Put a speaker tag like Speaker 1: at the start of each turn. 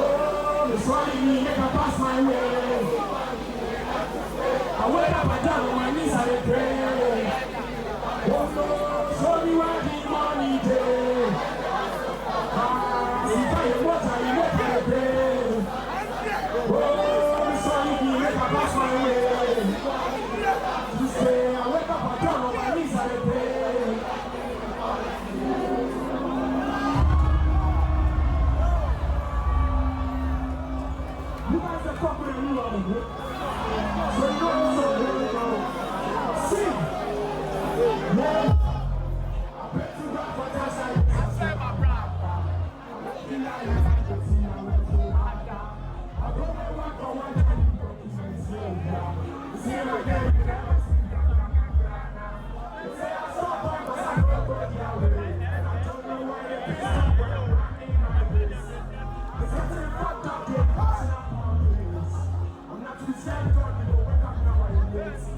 Speaker 1: Oh, the swine, make a pass my way. wake up, I down on my knees, I pray. Oh no, show me where the money day. If I water, you make I pray. Oh, so you make a pass my way. You say, I wake up, I down on my knees, I pray. You guys are fucking with me on the group. So you know, sing. Yeah. I bet you got for that side. I said my brother. I go my work for one time. See my game. They say I saw boy, but I don't go the way. And I don't know why they pissed off when I'm running my place. It's getting fucked up, they're passing up on this. I'm not too sad, God, you know, wake up now and wait.